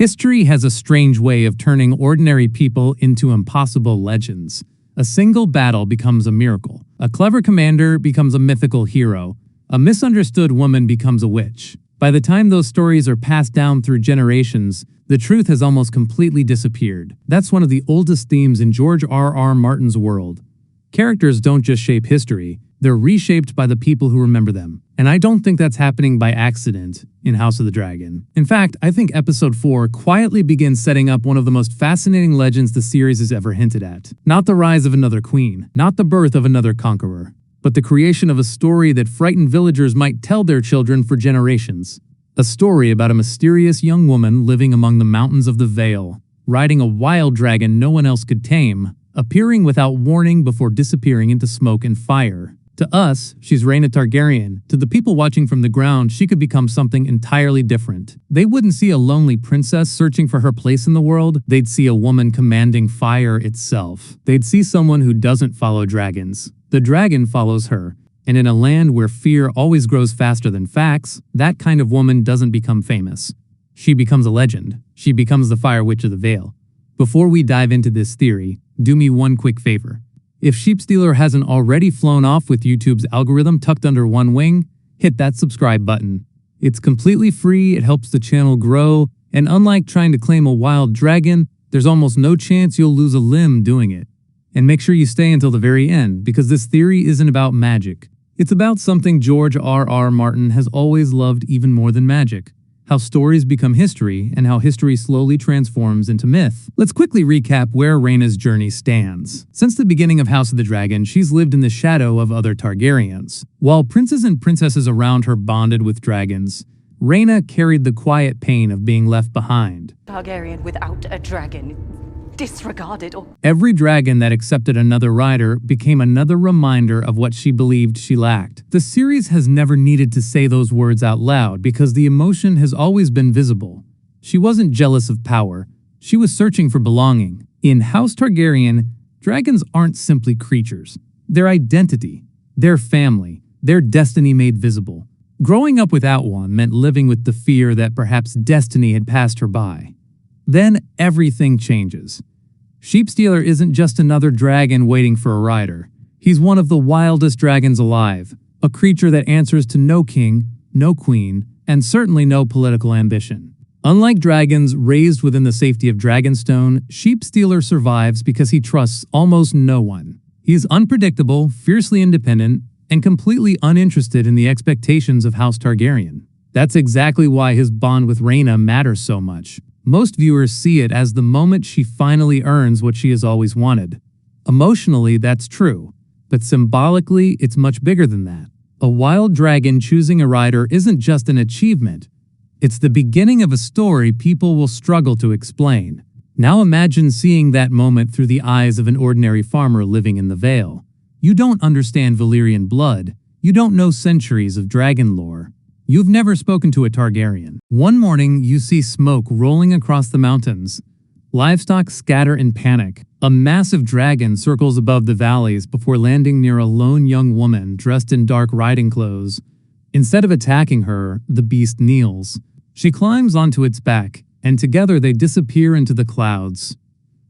History has a strange way of turning ordinary people into impossible legends. A single battle becomes a miracle. A clever commander becomes a mythical hero. A misunderstood woman becomes a witch. By the time those stories are passed down through generations, the truth has almost completely disappeared. That's one of the oldest themes in George R.R. Martin's world. Characters don't just shape history, they're reshaped by the people who remember them. And I don't think that's happening by accident in House of the Dragon. In fact, I think Episode 4 quietly begins setting up one of the most fascinating legends the series has ever hinted at. Not the rise of another queen, not the birth of another conqueror, but the creation of a story that frightened villagers might tell their children for generations. A story about a mysterious young woman living among the mountains of the Vale, riding a wild dragon no one else could tame, appearing without warning before disappearing into smoke and fire. To us, she's Rhaena Targaryen. To the people watching from the ground, she could become something entirely different. They wouldn't see a lonely princess searching for her place in the world. They'd see a woman commanding fire itself. They'd see someone who doesn't follow dragons. The dragon follows her. And in a land where fear always grows faster than facts, that kind of woman doesn't become famous. She becomes a legend. She becomes the Fire Witch of the Vale. Before we dive into this theory, do me one quick favor. If Sheepstealer hasn't already flown off with YouTube's algorithm tucked under one wing, hit that subscribe button. It's completely free, it helps the channel grow, and unlike trying to claim a wild dragon, there's almost no chance you'll lose a limb doing it. And make sure you stay until the very end, because this theory isn't about magic. It's about something George R.R. Martin has always loved even more than magic. How stories become history, and how history slowly transforms into myth. Let's quickly recap where Rhaena's journey stands. Since the beginning of House of the Dragon, she's lived in the shadow of other Targaryens. While princes and princesses around her bonded with dragons, Rhaena carried the quiet pain of being left behind. Targaryen without a dragon, disregarded or... Every dragon that accepted another rider became another reminder of what she believed she lacked. The series has never needed to say those words out loud because the emotion has always been visible. She wasn't jealous of power. She was searching for belonging. In House Targaryen, dragons aren't simply creatures. They're identity, their family, their destiny made visible. Growing up without one meant living with the fear that perhaps destiny had passed her by. Then everything changes. Sheepstealer isn't just another dragon waiting for a rider. He's one of the wildest dragons alive, a creature that answers to no king, no queen, and certainly no political ambition. Unlike dragons raised within the safety of Dragonstone, Sheepstealer survives because he trusts almost no one. He is unpredictable, fiercely independent, and completely uninterested in the expectations of House Targaryen. That's exactly why his bond with Rhaena matters so much. Most viewers see it as the moment she finally earns what she has always wanted. Emotionally, that's true, but symbolically, it's much bigger than that. A wild dragon choosing a rider isn't just an achievement. It's the beginning of a story people will struggle to explain. Now imagine seeing that moment through the eyes of an ordinary farmer living in the Vale. You don't understand Valyrian blood. You don't know centuries of dragon lore. You've never spoken to a Targaryen. One morning, you see smoke rolling across the mountains. Livestock scatter in panic. A massive dragon circles above the valleys before landing near a lone young woman dressed in dark riding clothes. Instead of attacking her, the beast kneels. She climbs onto its back, and together they disappear into the clouds.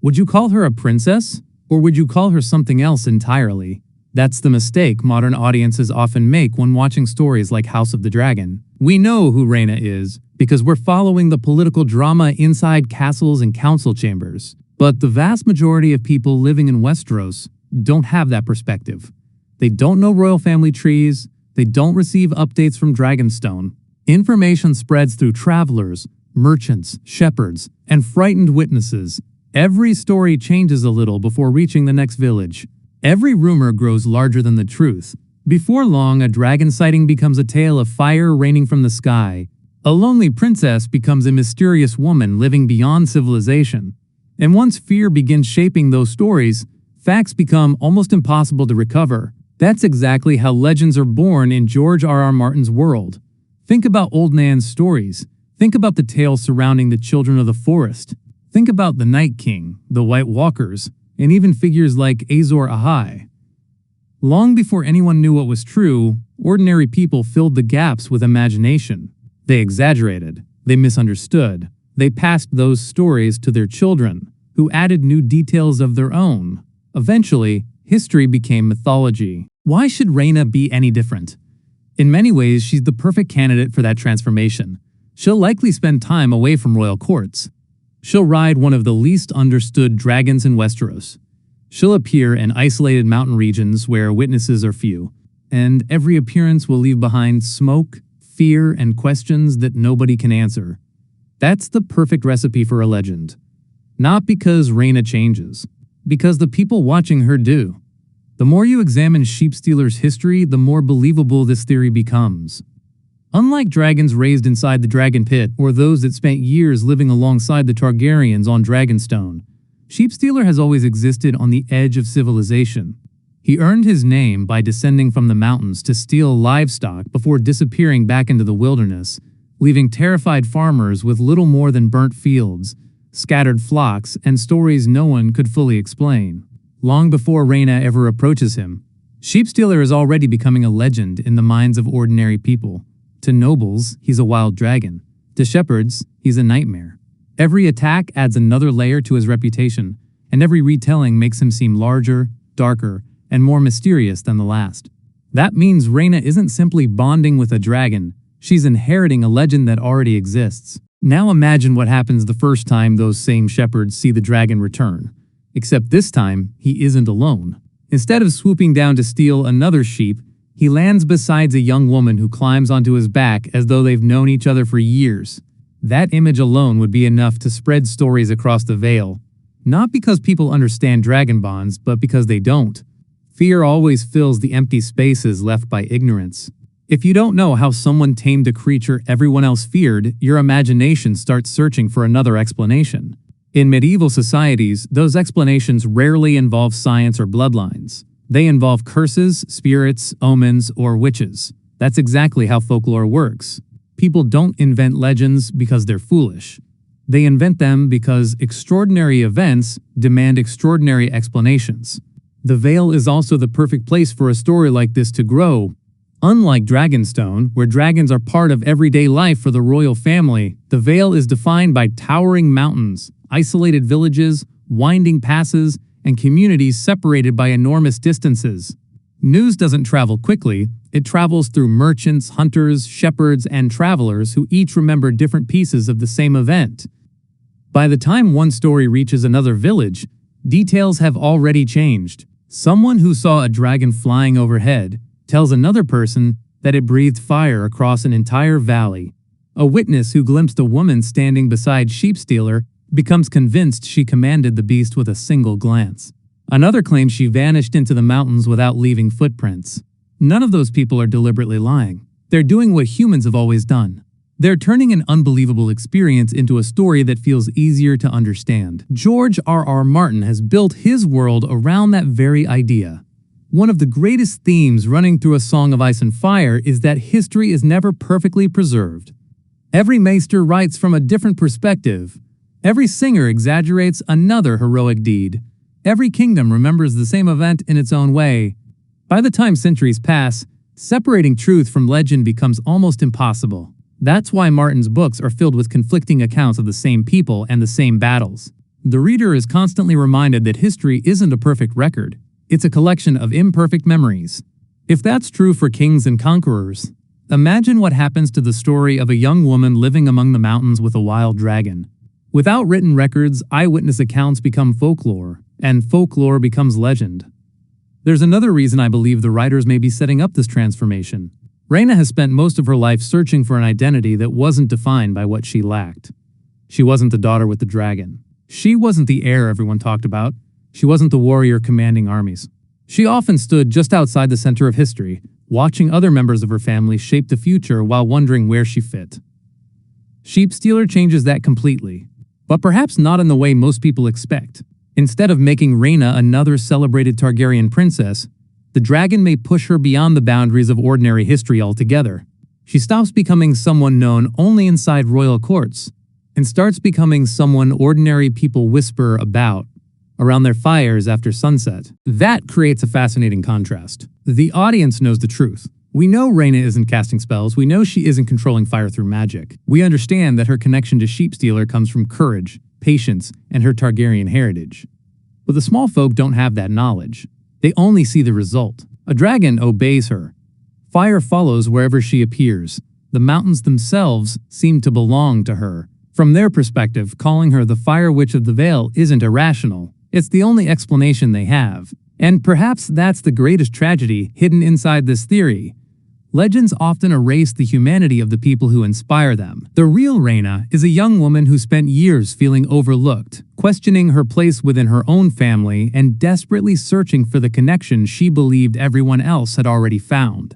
Would you call her a princess? Or would you call her something else entirely? That's the mistake modern audiences often make when watching stories like House of the Dragon. We know who Rhaena is because we're following the political drama inside castles and council chambers. But the vast majority of people living in Westeros don't have that perspective. They don't know royal family trees. They don't receive updates from Dragonstone. Information spreads through travelers, merchants, shepherds, and frightened witnesses. Every story changes a little before reaching the next village. Every rumor grows larger than the truth. Before long, a dragon sighting becomes a tale of fire raining from the sky. A lonely princess becomes a mysterious woman living beyond civilization. And once fear begins shaping those stories, facts become almost impossible to recover. That's exactly how legends are born in George R.R. Martin's world. Think about Old Nan's stories. Think about the tales surrounding the Children of the Forest. Think about the Night King, the White Walkers, and even figures like Azor Ahai. Long before anyone knew what was true, ordinary people filled the gaps with imagination. They exaggerated, they misunderstood, They passed those stories to their children, who added new details of their own. Eventually, history became mythology. Why should Rhaena be any different? In many ways, she's the perfect candidate for that transformation. She'll likely spend time away from royal courts. She'll ride one of the least understood dragons in Westeros. She'll appear in isolated mountain regions where witnesses are few, and every appearance will leave behind smoke, fear, and questions that nobody can answer. That's the perfect recipe for a legend. Not because Rhaena changes, because the people watching her do. The more you examine Sheepstealer's history, the more believable this theory becomes. Unlike dragons raised inside the dragon pit or those that spent years living alongside the Targaryens on Dragonstone, Sheepstealer has always existed on the edge of civilization. He earned his name by descending from the mountains to steal livestock before disappearing back into the wilderness, leaving terrified farmers with little more than burnt fields, scattered flocks, and stories no one could fully explain. Long before Rhaena ever approaches him, Sheepstealer is already becoming a legend in the minds of ordinary people. To nobles, he's a wild dragon. To shepherds, he's a nightmare. Every attack adds another layer to his reputation, and every retelling makes him seem larger, darker, and more mysterious than the last. That means Rhaena isn't simply bonding with a dragon, she's inheriting a legend that already exists. Now imagine what happens the first time those same shepherds see the dragon return. Except this time, he isn't alone. Instead of swooping down to steal another sheep, he lands beside a young woman who climbs onto his back as though they've known each other for years. That image alone would be enough to spread stories across the Vale. Not because people understand dragon bonds, but because they don't. Fear always fills the empty spaces left by ignorance. If you don't know how someone tamed a creature everyone else feared, your imagination starts searching for another explanation. In medieval societies, those explanations rarely involve science or bloodlines. They involve curses, spirits, omens, or witches. That's exactly how folklore works. People don't invent legends because they're foolish. They invent them because extraordinary events demand extraordinary explanations. The Vale is also the perfect place for a story like this to grow. Unlike Dragonstone, where dragons are part of everyday life for the royal family, the Vale is defined by towering mountains, isolated villages, winding passes, and communities separated by enormous distances. News doesn't travel quickly, it travels through merchants, hunters, shepherds, and travelers who each remember different pieces of the same event. By the time one story reaches another village, details have already changed. Someone who saw a dragon flying overhead tells another person that it breathed fire across an entire valley. A witness who glimpsed a woman standing beside Sheepstealer becomes convinced she commanded the beast with a single glance. Another claims she vanished into the mountains without leaving footprints. None of those people are deliberately lying. They're doing what humans have always done. They're turning an unbelievable experience into a story that feels easier to understand. George R.R. Martin has built his world around that very idea. One of the greatest themes running through A Song of Ice and Fire is that history is never perfectly preserved. Every maester writes from a different perspective. Every singer exaggerates another heroic deed. Every kingdom remembers the same event in its own way. By the time centuries pass, separating truth from legend becomes almost impossible. That's why Martin's books are filled with conflicting accounts of the same people and the same battles. The reader is constantly reminded that history isn't a perfect record. It's a collection of imperfect memories. If that's true for kings and conquerors, imagine what happens to the story of a young woman living among the mountains with a wild dragon. Without written records, eyewitness accounts become folklore, and folklore becomes legend. There's another reason I believe the writers may be setting up this transformation. Rhaena has spent most of her life searching for an identity that wasn't defined by what she lacked. She wasn't the daughter with the dragon. She wasn't the heir everyone talked about. She wasn't the warrior commanding armies. She often stood just outside the center of history, watching other members of her family shape the future while wondering where she fit. Sheepstealer changes that completely, but perhaps not in the way most people expect. Instead of making Rhaena another celebrated Targaryen princess, the dragon may push her beyond the boundaries of ordinary history altogether. She stops becoming someone known only inside royal courts, and starts becoming someone ordinary people whisper about around their fires after sunset. That creates a fascinating contrast. The audience knows the truth. We know Rhaena isn't casting spells, we know she isn't controlling fire through magic. We understand that her connection to Sheepstealer comes from courage, patience, and her Targaryen heritage. But the small folk don't have that knowledge. They only see the result. A dragon obeys her. Fire follows wherever she appears. The mountains themselves seem to belong to her. From their perspective, calling her the Fire Witch of the Vale isn't irrational. It's the only explanation they have. And perhaps that's the greatest tragedy hidden inside this theory. Legends often erase the humanity of the people who inspire them. The real Rhaena is a young woman who spent years feeling overlooked, questioning her place within her own family and desperately searching for the connection she believed everyone else had already found.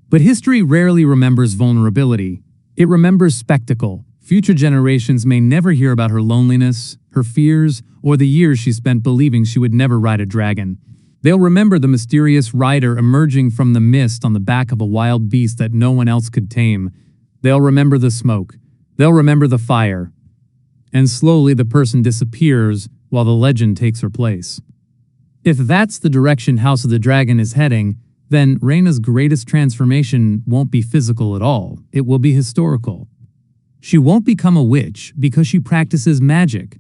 But history rarely remembers vulnerability. It remembers spectacle. Future generations may never hear about her loneliness, her fears, or the years she spent believing she would never ride a dragon. They'll remember the mysterious rider emerging from the mist on the back of a wild beast that no one else could tame. They'll remember the smoke. They'll remember the fire. And slowly the person disappears while the legend takes her place. If that's the direction House of the Dragon is heading, then Rhaena's greatest transformation won't be physical at all. It will be historical. She won't become a witch because she practices magic.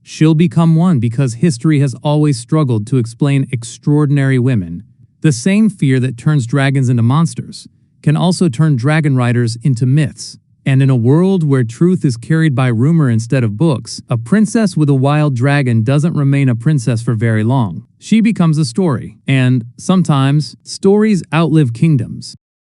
She'll become one because history has always struggled to explain extraordinary women. The same fear that turns dragons into monsters can also turn Dragonriders into myths. And in a world where truth is carried by rumor instead of books, a princess with a wild dragon doesn't remain a princess for very long. She becomes a story. And sometimes, stories outlive kingdoms.